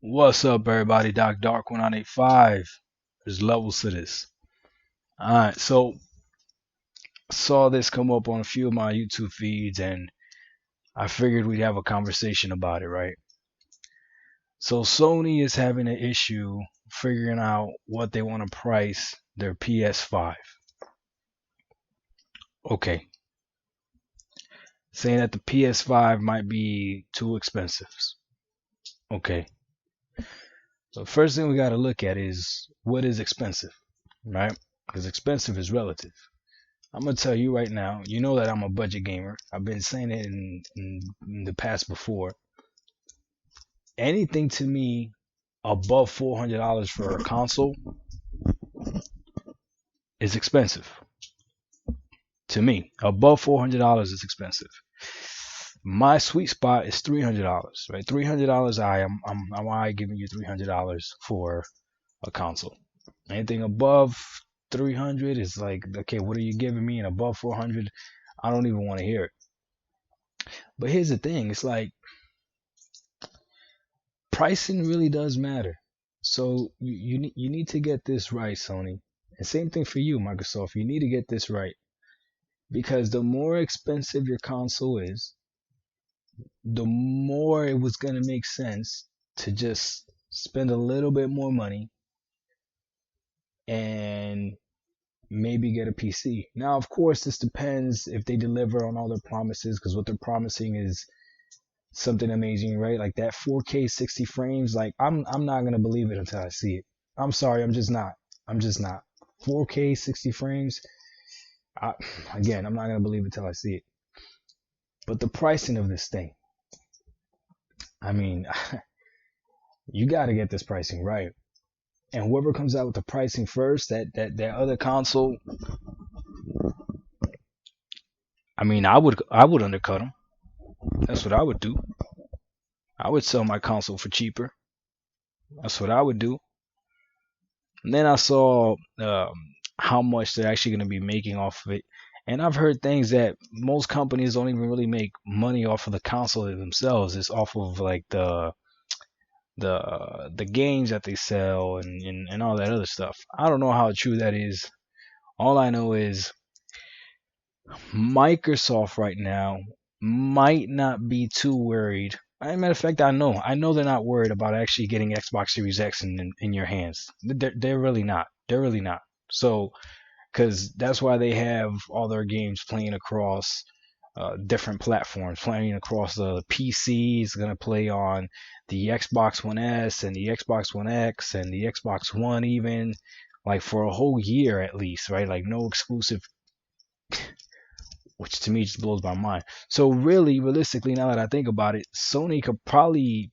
What's up, everybody? Doc Dark 1985. There's levels to this. All right, so saw this come up on a few of my YouTube feeds, and I figured we'd have a conversation about it, right? So Sony is having an issue figuring out what they want to price their PS5. Okay, saying that the PS5 might be too expensive. Okay, so first thing we got to look at is what is expensive, right? Because expensive is relative. I'm gonna tell you right now. You know that I'm a budget gamer. I've been saying it in the past before. Anything to me above $400 for a console is expensive. To me, above $400 is expensive. My sweet spot is $300, right? $300. I'm giving you $300 for a console. Anything above 300 is like, okay, what are you giving me? And above 400, I don't even want to hear it. But here's the thing, it's like pricing really does matter. So you need to get this right, Sony. And same thing for you, Microsoft. You need to get this right because the more expensive your console is, the more it was gonna make sense to just spend a little bit more money and maybe get a PC. Now, of course, this depends if they deliver on all their promises, because what they're promising is something amazing, right? Like that 4K 60 frames. Like I'm not gonna believe it until I see it. I'm sorry, I'm just not. I'm just not. 4K 60 frames. I, again, I'm not gonna believe it until I see it. But the pricing of this thing, I mean, you got to get this pricing right. And whoever comes out with the pricing first, that other console, I mean, I would undercut them. That's what I would do. I would sell my console for cheaper. That's what I would do. And then I saw how much they're actually going to be making off of it. And I've heard things that most companies don't even really make money off of the console themselves. It's off of like the games that they sell and all that other stuff. I don't know how true that is. All I know is Microsoft right now might not be too worried. As a matter of fact, I know they're not worried about actually getting Xbox Series X in your hands. They're really not. They're really not. So, because that's why they have all their games playing across different platforms, playing across the PC. Is going to play on the Xbox One S and the Xbox One X and the Xbox One, even like for a whole year at least, right? Like no exclusive, which to me just blows my mind. So really, realistically, now that I think about it, Sony could probably,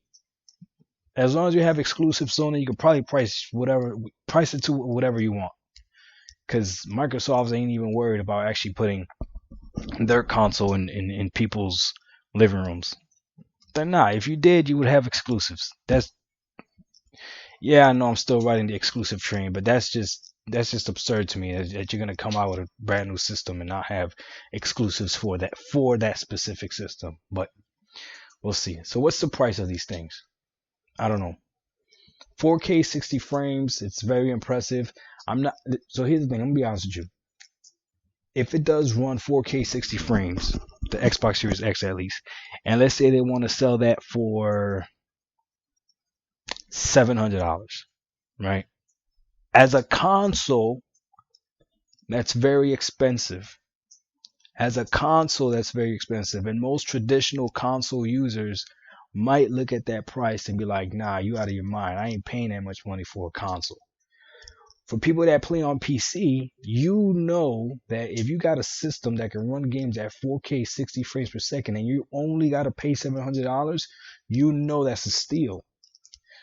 as long as you have exclusive Sony, you could probably price it to whatever you want. Because Microsoft ain't even worried about actually putting their console in people's living rooms. They're not. If you did, you would have exclusives. That's Yeah, I know I'm still riding the exclusive train, but that's just absurd to me that you're gonna come out with a brand new system and not have exclusives for that specific system. But we'll see. So what's the price of these things? I don't know. 4K 60 frames, it's very impressive. I'm not So here's the thing, I'm gonna be honest with you. If it does run 4K 60 frames, the Xbox Series X at least, and let's say they want to sell that for $700, right? As a console, that's very expensive. As a console, that's very expensive. And most traditional console users might look at that price and be like, nah, you out of your mind. I ain't paying that much money for a console. For people that play on PC, you know that if you got a system that can run games at 4K 60 frames per second and you only got to pay $700, you know that's a steal.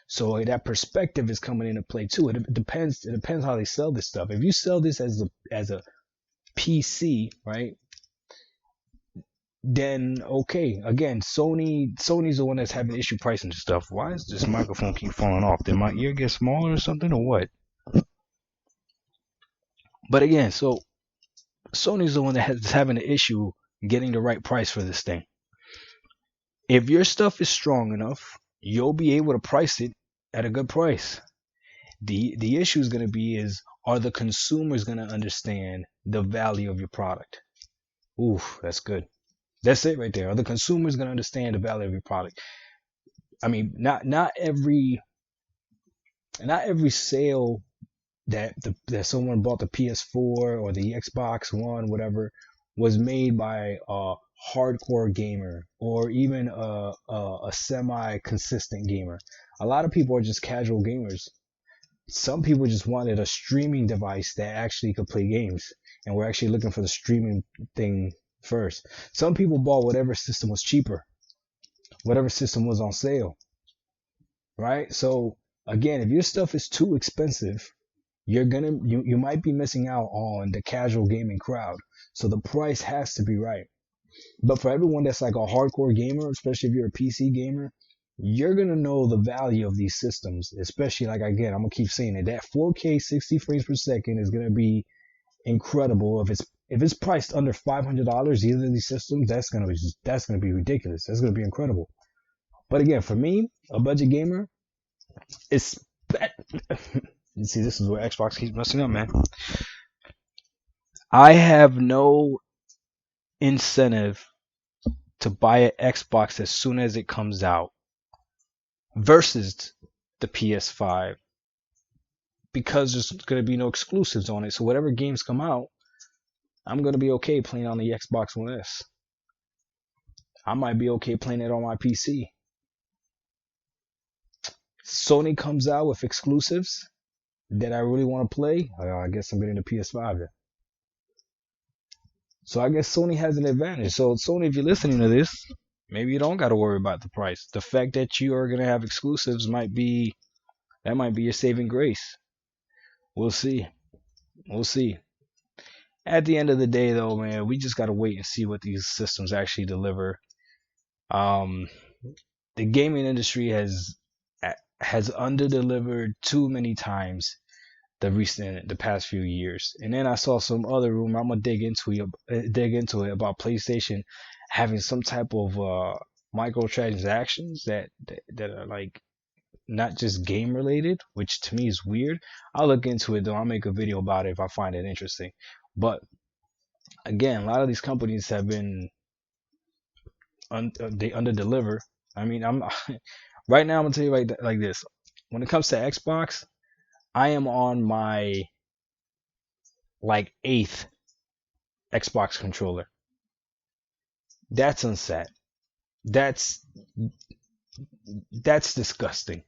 So that perspective is coming into play too. It depends. It depends how they sell this stuff. If you sell this as a PC, right? Then okay. Again, Sony's the one that's having issue pricing this stuff. Why does this microphone keep falling off? Did my ear get smaller or something or what? But again, so Sony's the one that's having the issue getting the right price for this thing. If your stuff is strong enough, you'll be able to price it at a good price. The issue is going to be is, are the consumers going to understand the value of your product? Ooh, that's good. That's it right there. Are the consumers going to understand the value of your product? I mean, not every sale that someone bought the PS4 or the Xbox One, whatever, was made by a hardcore gamer or even a semi consistent gamer. A lot of people are just casual gamers. Some people just wanted a streaming device that actually could play games, and we're actually looking for the streaming thing first. Some people bought whatever system was cheaper, whatever system was on sale, right? So again, if your stuff is too expensive, you might be missing out on the casual gaming crowd. So the price has to be right. But for everyone that's like a hardcore gamer, especially if you're a PC gamer, you're gonna know the value of these systems. Especially, like, again, I'm gonna keep saying it. That 4K 60 frames per second is gonna be incredible. If it's priced under $500, either of these systems, that's gonna be ridiculous. That's gonna be incredible. But again, for me, a budget gamer, it's you see, this is where Xbox keeps messing up, man. I have no incentive to buy an Xbox as soon as it comes out versus the PS5 because there's going to be no exclusives on it. So whatever games come out, I'm going to be okay playing on the Xbox One S. I might be okay playing it on my PC. Sony comes out with exclusives that I really want to play. I guess I'm getting the PS5 then. So I guess Sony has an advantage. So Sony, if you're listening to this, maybe you don't got to worry about the price. The fact that you are going to have exclusives might be your saving grace. We'll see. We'll see. At the end of the day, though, man, we just got to wait and see what these systems actually deliver. Um, the gaming industry has underdelivered too many times the past few years. And then I saw some other rumor. I'm gonna dig into it about PlayStation having some type of microtransactions that are like not just game related, which to me is weird. I'll look into it though. I'll make a video about it if I find it interesting. But again, a lot of these companies have been they underdeliver. I mean, I'm right now. I'm gonna tell you like this. When it comes to Xbox, I am on my like eighth Xbox controller. That's unsaid. That's that's disgusting.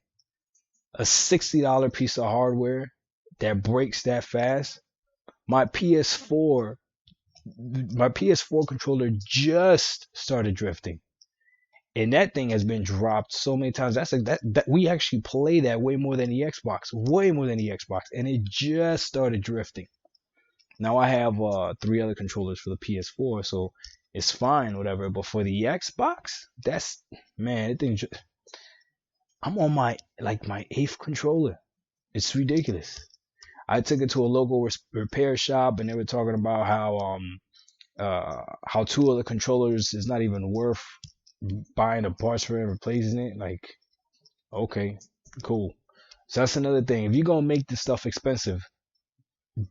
A $60 piece of hardware that breaks that fast. My PS4 my PS4 controller just started drifting. And that thing has been dropped so many times. That's like that we actually play that way more than the Xbox, way more than the Xbox, and it just started drifting. Now I have three other controllers for the PS4, so it's fine, whatever. But for the Xbox, that's man, it thing. I'm on my eighth controller. It's ridiculous. I took it to a local repair shop, and they were talking about how two of the controllers is not even worth buying the parts for and replacing it. Like, okay, cool. So that's another thing. If you're gonna make this stuff expensive,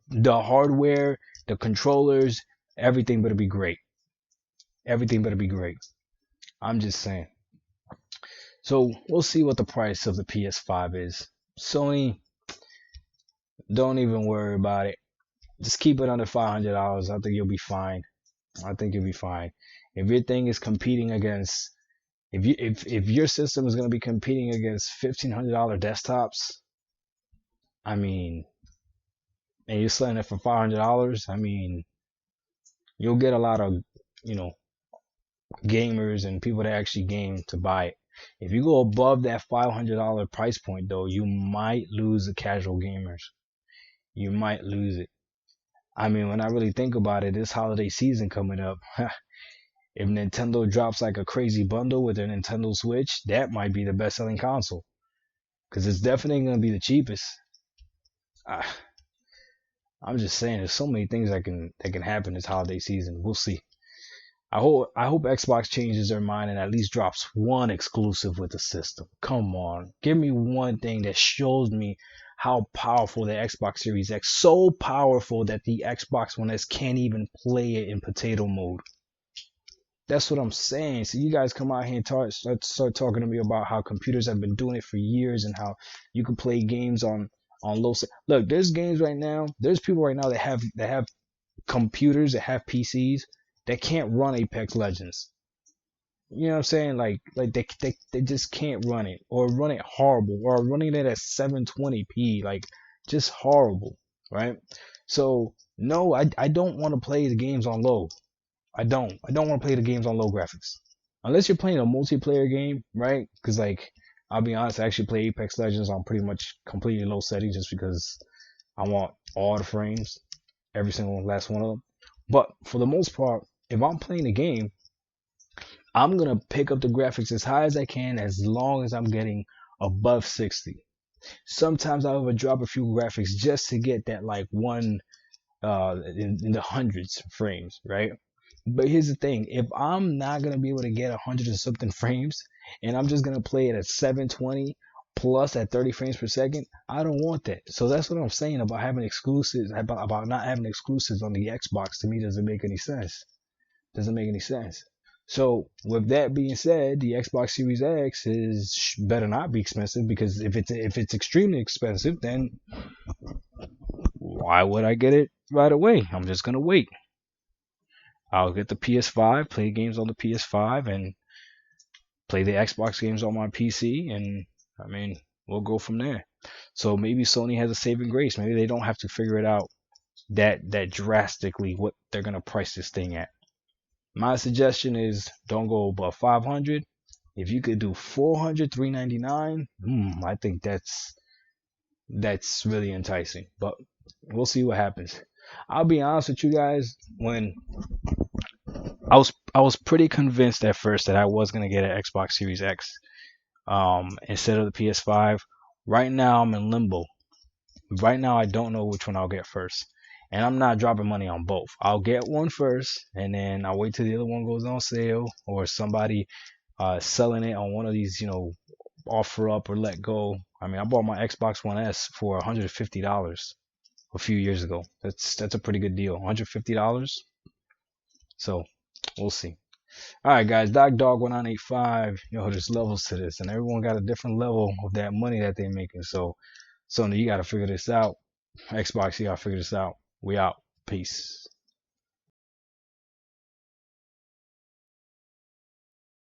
the hardware, the controllers, everything better be great. Everything better be great. I'm just saying. So we'll see what the price of the PS5 is. Sony, don't even worry about it. Just keep it under $500. I think you'll be fine. I think you'll be fine. If your thing is competing against, if your system is going to be competing against $1,500 desktops, I mean, and you're selling it for $500, I mean, you'll get a lot of, you know, gamers and people that actually game to buy it. If you go above that $500 price point, though, you might lose the casual gamers. You might lose it. I mean, when I really think about it, this holiday season coming up, if Nintendo drops like a crazy bundle with their Nintendo Switch, that might be the best selling console. Because it's definitely going to be the cheapest. I, I'm just saying, there's so many things that can happen this holiday season. We'll see. I hope Xbox changes their mind and at least drops one exclusive with the system. Come on, give me one thing that shows me how powerful the Xbox Series X, so powerful that the Xbox One S can't even play it in potato mode. That's what I'm saying. So you guys come out here and start talking to me about how computers have been doing it for years and how you can play games on Look, there's games right now. There's people right now that have computers that have PCs that can't run Apex Legends. You know what I'm saying? They just can't run it or run it horrible or running it at 720p, like just horrible, right? So no, I don't want to play the games on low. I don't want to play the games on low graphics. Unless you're playing a multiplayer game, right? Because like I'll be honest, I actually play Apex Legends on pretty much completely low settings just because I want all the frames, every single last one of them. But for the most part, if I'm playing a game, I'm gonna pick up the graphics as high as I can as long as I'm getting above 60. Sometimes I'll even drop a few graphics just to get that like one in the hundreds frames, right? But here's the thing: if I'm not gonna be able to get 100 and something frames, and I'm just gonna play it at 720 plus at 30 frames per second, I don't want that. So that's what I'm saying about having exclusives, about not having exclusives on the Xbox. To me, doesn't make any sense. Doesn't make any sense. So with that being said, the Xbox Series X is better not be expensive because if it's extremely expensive, then why would I get it right away? I'm just gonna wait. I'll get the PS5, play games on the PS5, and play the Xbox games on my PC, and I mean, we'll go from there. So maybe Sony has a saving grace. Maybe they don't have to figure it out that drastically what they're gonna price this thing at. My suggestion is don't go above 500. If you could do 400, 399, I think that's really enticing. But we'll see what happens. I'll be honest with you guys, when I was pretty convinced at first that I was gonna get an Xbox Series X instead of the PS5. Right now I'm in limbo. Right now I don't know which one I'll get first. And I'm not dropping money on both. I'll get one first and then I'll wait till the other one goes on sale or somebody selling it on one of these, offer up or let go. I mean, I bought my Xbox One S for $150 a few years ago. That's a pretty good deal. $150. So we'll see. All right, guys. Dog1985. There's levels to this, and everyone got a different level of that money that they're making. So, Sony, you got to figure this out. Xbox, you got to figure this out. We out. Peace.